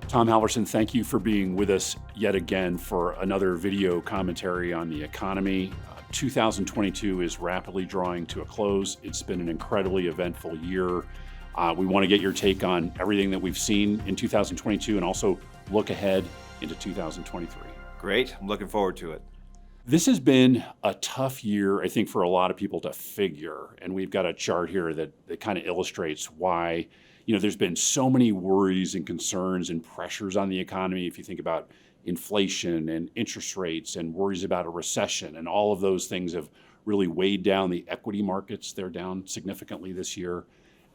Tom Halverson, thank you for being with us yet again for another video commentary on the economy. 2022 is rapidly drawing to a close. It's been an incredibly eventful year. We want to get your take on everything that we've seen in 2022 and also look ahead into 2023. Great. I'm looking forward to it. This has been a tough year, I think, for a lot of people to figure. And we've got a chart here that kind of illustrates why, there's been so many worries and concerns and pressures on the economy. If you think about inflation and interest rates and worries about a recession, and all of those things have really weighed down the equity markets. They're down significantly this year.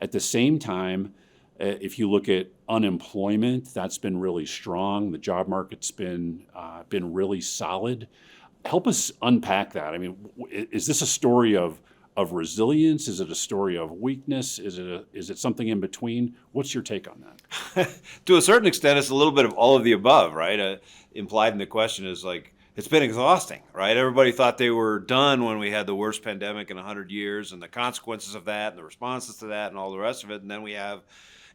At the same time, if you look at unemployment, that's been really strong. The job market's been really solid. Help us unpack that. I mean, is this a story of resilience? Is it a story of weakness? Is it something in between? What's your take on that? To a certain extent, it's a little bit of all of the above, right? Implied in the question is it's been exhausting, right? Everybody thought they were done when we had the worst pandemic in 100 years and the consequences of that and the responses to that and all the rest of it. And then we have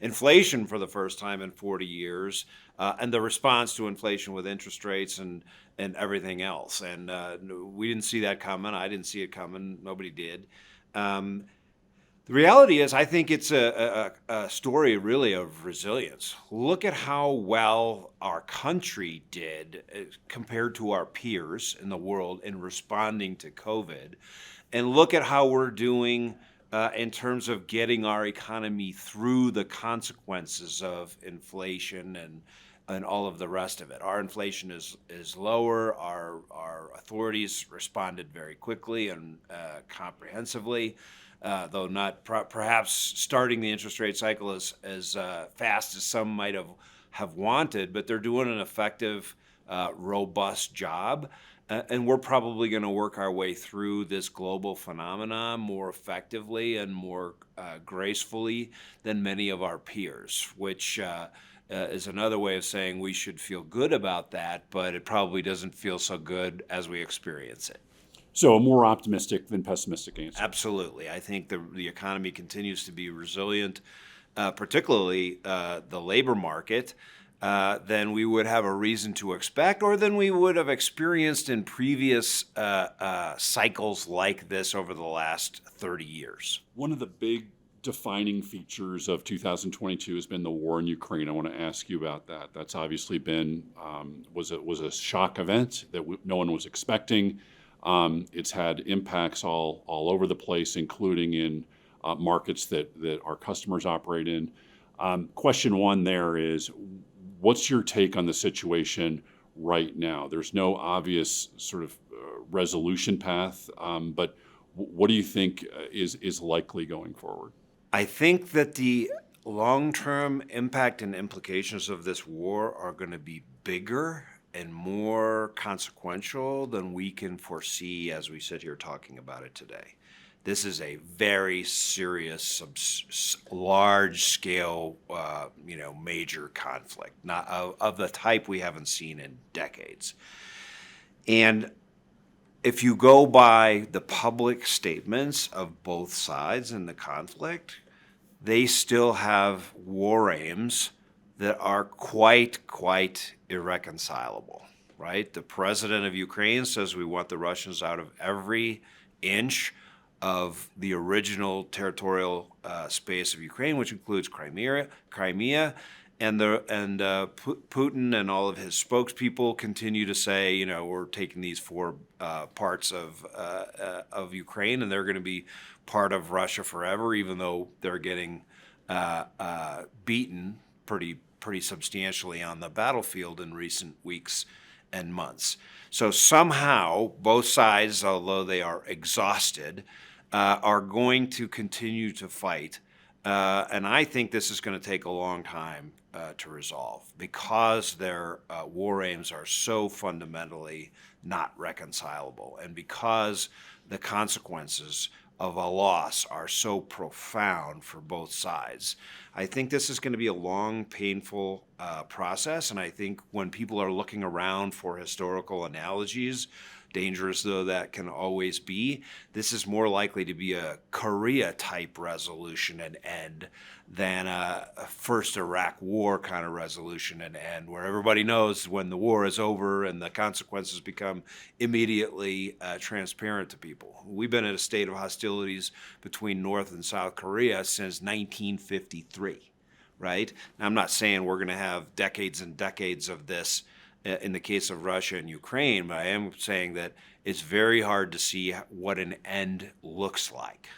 inflation for the first time in 40 years and the response to inflation with interest rates and everything else. And we didn't see that coming. I didn't see it coming. Nobody did. The reality is, I think it's a story really of resilience. Look at how well our country did compared to our peers in the world in responding to COVID. And look at how we're doing in terms of getting our economy through the consequences of inflation and all of the rest of it. Our inflation is lower. Our authorities responded very quickly and comprehensively. Though not perhaps starting the interest rate cycle as fast as some might have wanted, but they're doing an effective, robust job. And we're probably going to work our way through this global phenomenon more effectively and more gracefully than many of our peers, which is another way of saying we should feel good about that, but it probably doesn't feel so good as we experience it. So a more optimistic than pessimistic answer. Absolutely. I think the economy continues to be resilient, particularly the labor market, than we would have a reason to expect or than we would have experienced in previous cycles like this over the last 30 years. One of the big defining features of 2022 has been the war in Ukraine. I want to ask you about that. That's obviously been was a shock event that no one was expecting. It's had impacts all over the place, including in markets that our customers operate in. Question one there is, what's your take on the situation right now? There's no obvious sort of resolution path, but what do you think is likely going forward? I think that the long-term impact and implications of this war are going to be bigger and more consequential than we can foresee as we sit here talking about it today. This is a very serious, large-scale, major conflict, not of the type we haven't seen in decades. And if you go by the public statements of both sides in the conflict, they still have war aims that are quite irreconcilable, right? The president of Ukraine says we want the Russians out of every inch of the original territorial space of Ukraine, which includes Crimea, and Putin and all of his spokespeople continue to say, we're taking these four parts of Ukraine, and they're going to be part of Russia forever, even though they're getting beaten pretty substantially on the battlefield in recent weeks and months. So somehow both sides, although they are exhausted, are going to continue to fight. And I think this is going to take a long time to resolve because their war aims are so fundamentally not reconcilable, and because the consequences of a loss are so profound for both sides. I think this is going to be a long, painful process, and I think when people are looking around for historical analogies dangerous though that can always be, this is more likely to be a Korea-type resolution and end than a first Iraq war kind of resolution and end, where everybody knows when the war is over and the consequences become immediately transparent to people. We've been in a state of hostilities between North and South Korea since 1953, right? Now, I'm not saying we're going to have decades and decades of this in the case of Russia and Ukraine, but I am saying that it's very hard to see what an end looks like.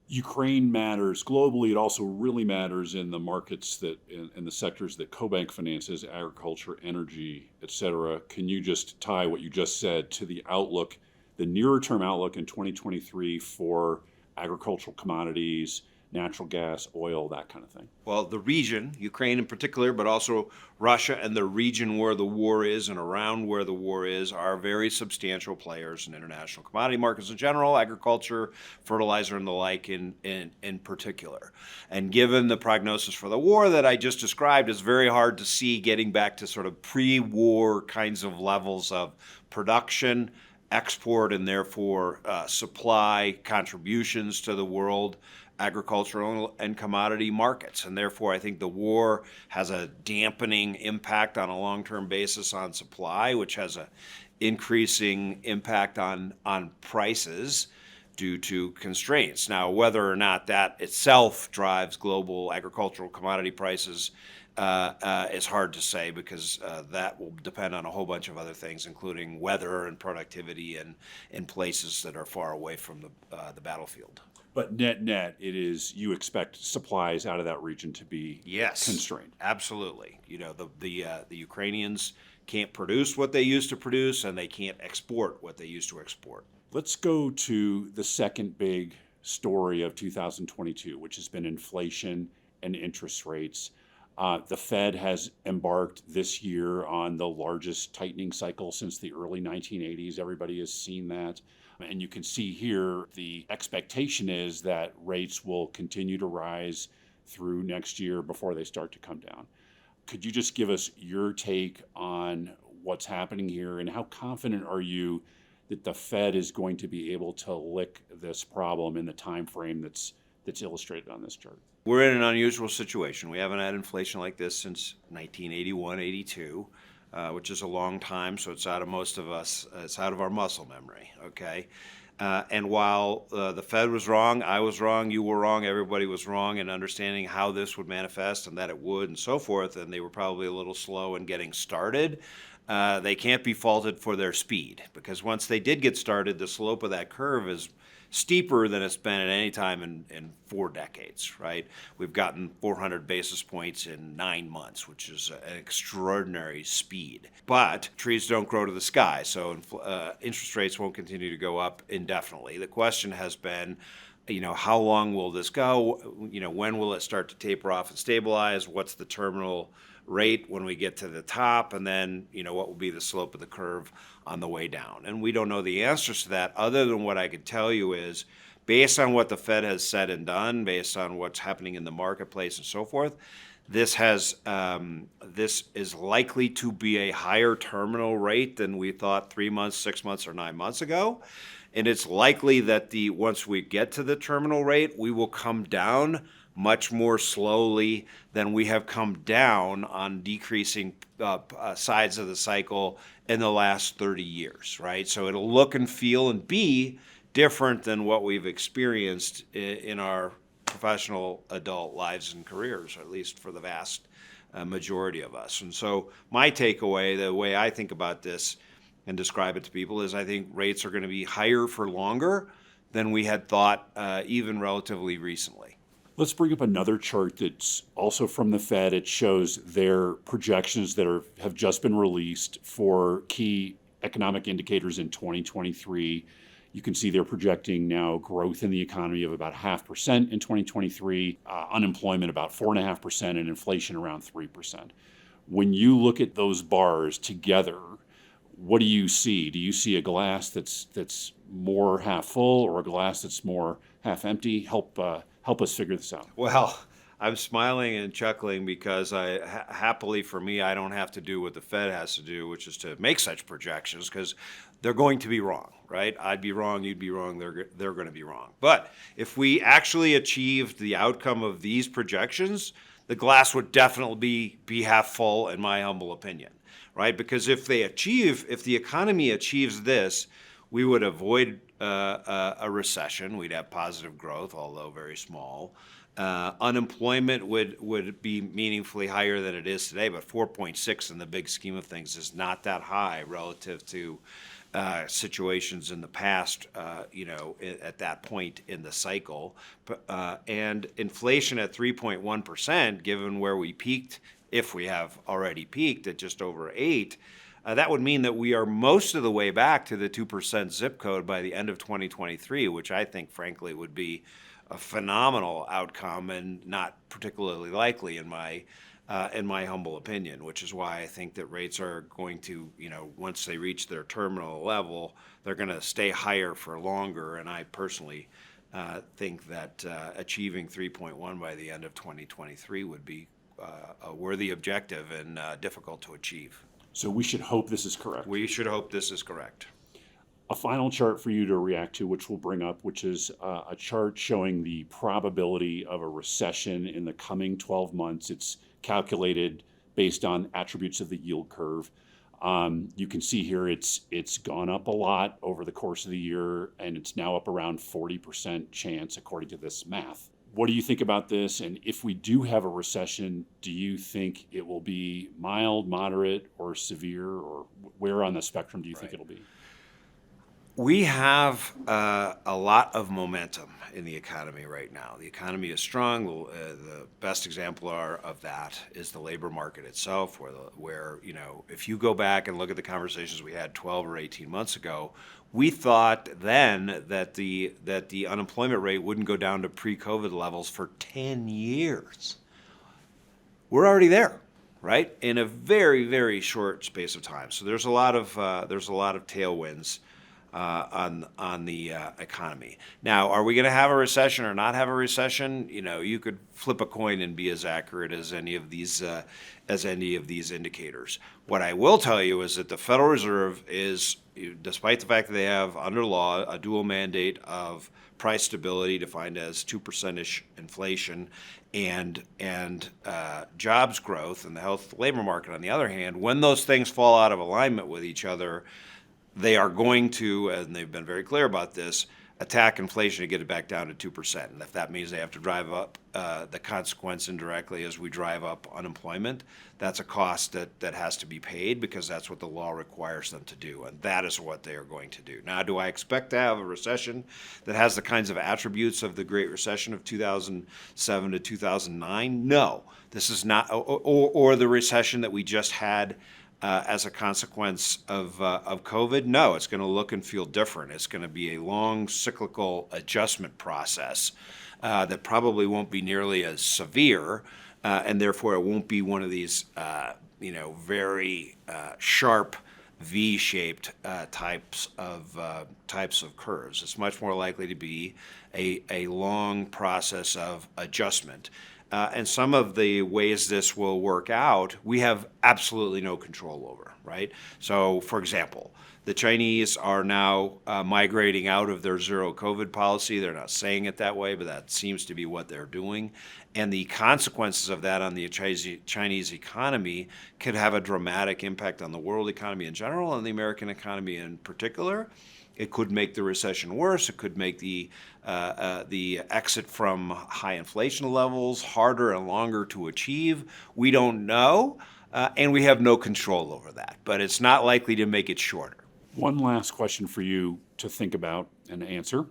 Ukraine matters globally. It also really matters in the markets that in the sectors that CoBank finances, agriculture, energy, et cetera. Can you just tie what you just said to the outlook, the nearer term outlook in 2023 for agricultural commodities, natural gas, oil, that kind of thing? Well, the region, Ukraine in particular, but also Russia and the region where the war is and around where the war is, are very substantial players in international commodity markets in general, agriculture, fertilizer, and the like in particular. And given the prognosis for the war that I just described, it's very hard to see getting back to sort of pre-war kinds of levels of production, export, and therefore supply contributions to the world agricultural and commodity markets. And therefore, I think the war has a dampening impact on a long-term basis on supply, which has an increasing impact on prices due to constraints. Now, whether or not that itself drives global agricultural commodity prices is hard to say, because that will depend on a whole bunch of other things, including weather and productivity in places that are far away from the battlefield. But net, it is, you expect supplies out of that region to be constrained. Absolutely. You know, the Ukrainians can't produce what they used to produce, and they can't export what they used to export. Let's go to the second big story of 2022, which has been inflation and interest rates. The Fed has embarked this year on the largest tightening cycle since the early 1980s. Everybody has seen that. And you can see here the expectation is that rates will continue to rise through next year before they start to come down. Could you just give us your take on what's happening here, and how confident are you that the Fed is going to be able to lick this problem in the time frame that's illustrated on this chart? We're in an unusual situation. We haven't had inflation like this since 1981, 82. Which is a long time, so it's out of most of us, it's out of our muscle memory, okay? And while the Fed was wrong, I was wrong, you were wrong, everybody was wrong in understanding how this would manifest and that it would and so forth, and they were probably a little slow in getting started, they can't be faulted for their speed, because once they did get started, the slope of that curve is steeper than it's been at any time in 4 decades, right? We've gotten 400 basis points in 9 months, which is an extraordinary speed. But trees don't grow to the sky, so interest rates won't continue to go up indefinitely. The question has been, you know, how long will this go? You know, when will it start to taper off and stabilize? What's the terminal rate when we get to the top? And then, you know, what will be the slope of the curve on the way down? And we don't know the answers to that, other than what I could tell you is, based on what the Fed has said and done, based on what's happening in the marketplace and so forth, this is likely to be a higher terminal rate than we thought 3 months, 6 months, or 9 months ago. And it's likely that once we get to the terminal rate, we will come down much more slowly than we have come down on decreasing sides of the cycle in the last 30 years, right? So it'll look and feel and be different than what we've experienced in our professional adult lives and careers, at least for the vast majority of us. And so my takeaway, the way I think about this and describe it to people, is I think rates are going to be higher for longer than we had thought even relatively recently. Let's bring up another chart that's also from the Fed. It shows their projections that have just been released for key economic indicators in 2023. You can see they're projecting now growth in the economy of about 0.5% in 2023, unemployment about 4.5%, and inflation around 3%. When you look at those bars together, what do you see? Do you see a glass that's more half full, or a glass that's more half empty? Help us figure this out. Well, I'm smiling and chuckling because happily for me, I don't have to do what the Fed has to do, which is to make such projections, because they're going to be wrong, right? I'd be wrong, you'd be wrong, they're going to be wrong. But if we actually achieved the outcome of these projections, the glass would definitely be half full, in my humble opinion, right? Because if the economy achieves this, we would avoid a recession. We'd have positive growth, although very small. Unemployment would be meaningfully higher than it is today, but 4.6 in the big scheme of things is not that high relative to situations in the past, at that point in the cycle. And inflation at 3.1%, given where we peaked, if we have already peaked at just over 8, that would mean that we are most of the way back to the 2% zip code by the end of 2023, which I think, frankly, would be a phenomenal outcome and not particularly likely in my humble opinion, which is why I think that rates are going to, once they reach their terminal level, they're going to stay higher for longer. And I personally think that achieving 3.1 by the end of 2023 would be a worthy objective and difficult to achieve. So we should hope this is correct. We should hope this is correct. A final chart for you to react to, which we'll bring up, which is a chart showing the probability of a recession in the coming 12 months. It's calculated based on attributes of the yield curve. You can see here it's gone up a lot over the course of the year, and it's now up around 40% chance according to this math. What do you think about this? And if we do have a recession, do you think it will be mild, moderate, or severe, or where on the spectrum do you think it'll be? We have a lot of momentum in the economy right now. The economy is strong. The best example of that is the labor market itself, where if you go back and look at the conversations we had 12 or 18 months ago, we thought then that the unemployment rate wouldn't go down to pre-COVID levels for 10 years. We're already there, right? In a very, very short space of time. So there's a lot of tailwinds on the economy. Now, are we going to have a recession or not have a recession? You could flip a coin and be as accurate as any of these indicators. What I will tell you is that the Federal Reserve is, despite the fact that they have under law a dual mandate of price stability defined as 2%-ish inflation and jobs growth and the health of the labor market on the other hand, when those things fall out of alignment with each other, they are going to, and they've been very clear about this, attack inflation to get it back down to 2%. And if that means they have to drive up the consequence indirectly as we drive up unemployment, that's a cost that has to be paid because that's what the law requires them to do. And that is what they are going to do. Now, do I expect to have a recession that has the kinds of attributes of the Great Recession of 2007 to 2009? No. This is not, or the recession that we just had as a consequence of COVID? No, it's going to look and feel different. It's going to be a long cyclical adjustment process that probably won't be nearly as severe, and therefore it won't be one of these very sharp V-shaped types of curves. It's much more likely to be a long process of adjustment. And some of the ways this will work out, we have absolutely no control over, right? So, for example, the Chinese are now migrating out of their zero COVID policy. They're not saying it that way, but that seems to be what they're doing. And the consequences of that on the Chinese economy could have a dramatic impact on the world economy in general and the American economy in particular. It could make the recession worse. It could make the exit from high inflation levels harder and longer to achieve. We don't know, and we have no control over that. But it's not likely to make it shorter. One last question for you to think about and answer.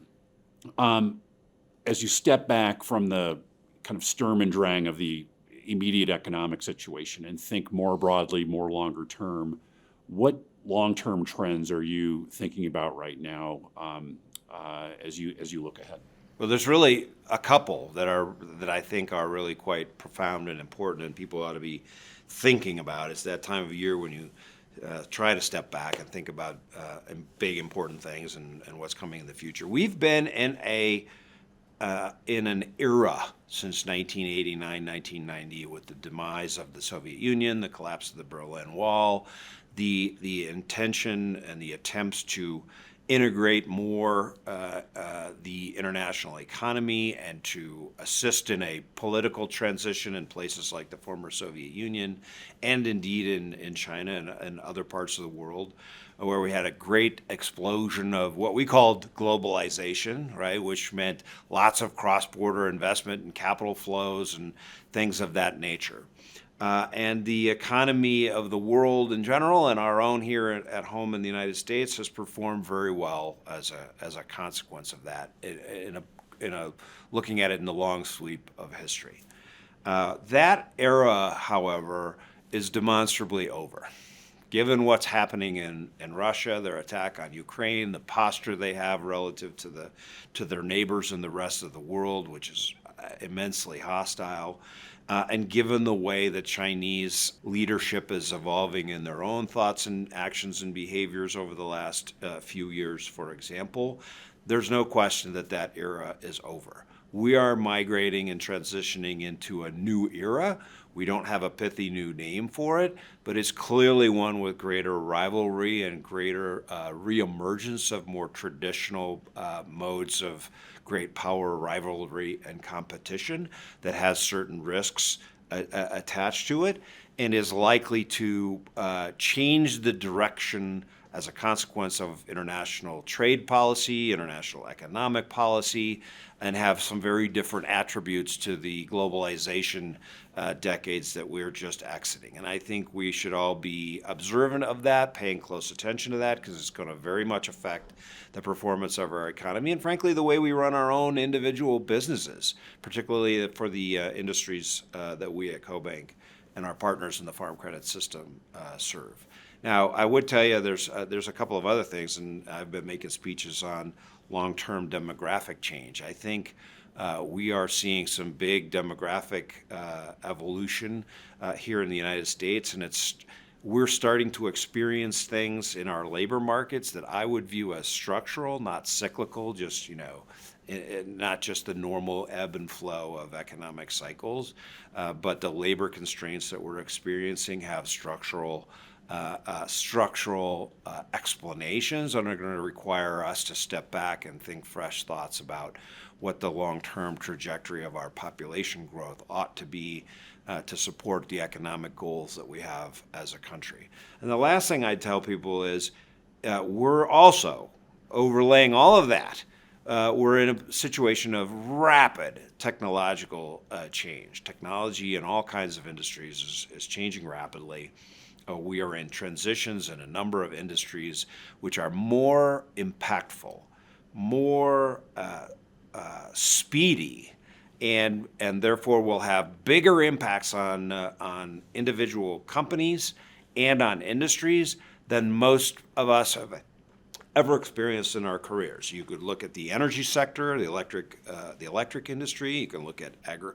As you step back from the kind of Sturm and Drang of the immediate economic situation and think more broadly, more longer term, what long-term trends are you thinking about right now as you look ahead? Well, there's really a couple that I think are really quite profound and important, and people ought to be thinking about. It's that time of year when you try to step back and think about big important things and what's coming in the future. We've been in an era since 1989, 1990 with the demise of the Soviet Union, the collapse of the Berlin Wall, the intention and the attempts to integrate more the international economy and to assist in a political transition in places like the former Soviet Union and indeed in China and other parts of the world, where we had a great explosion of what we called globalization, right, which meant lots of cross-border investment and capital flows and things of that nature. And the economy of the world in general and our own here at home in the United States has performed very well as a consequence of that, looking at it in the long sweep of history. That era, however, is demonstrably over. Given what's happening in Russia, their attack on Ukraine, the posture they have relative to their neighbors in the rest of the world, which is immensely hostile, and given the way that Chinese leadership is evolving in their own thoughts and actions and behaviors over the last few years, for example, there's no question that that era is over. We are migrating and transitioning into a new era. We don't have a pithy new name for it, but it's clearly one with greater rivalry and greater reemergence of more traditional modes of great power, rivalry, and competition that has certain risks attached to it and is likely to change the direction as a consequence of international trade policy, international economic policy, and have some very different attributes to the globalization decades that we're just exiting. And I think we should all be observant of that, paying close attention to that, because it's going to very much affect the performance of our economy and, frankly, the way we run our own individual businesses, particularly for the industries that we at CoBank and our partners in the farm credit system serve. Now, I would tell you there's a couple of other things, and I've been making speeches on long-term demographic change. I think we are seeing some big demographic evolution here in the United States, and we're starting to experience things in our labor markets that I would view as structural, not cyclical, just, not just the normal ebb and flow of economic cycles, but the labor constraints that we're experiencing have structural explanations and are going to require us to step back and think fresh thoughts about what the long-term trajectory of our population growth ought to be to support the economic goals that we have as a country. And the last thing I'd tell people is we're also overlaying all of that. We're in a situation of rapid technological change. Technology in all kinds of industries is changing rapidly. We are in transitions in a number of industries which are more impactful, more speedy, and therefore will have bigger impacts on individual companies and on industries than most of us have ever experienced in our careers. You could look at the energy sector, the electric industry. You can look at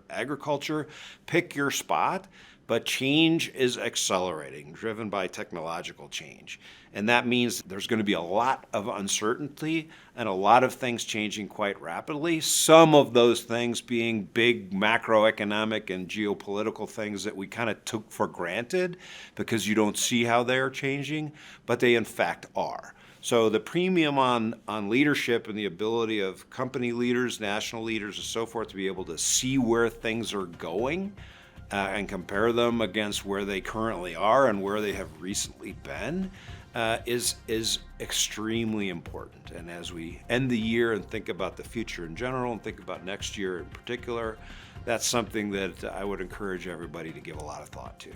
agriculture. Pick your spot. But change is accelerating, driven by technological change. And that means there's going to be a lot of uncertainty and a lot of things changing quite rapidly. Some of those things being big macroeconomic and geopolitical things that we kind of took for granted because you don't see how they're changing, but they in fact are. So the premium on leadership and the ability of company leaders, national leaders, and so forth to be able to see where things are going and compare them against where they currently are and where they have recently been is extremely important. And as we end the year and think about the future in general and think about next year in particular, that's something that I would encourage everybody to give a lot of thought to.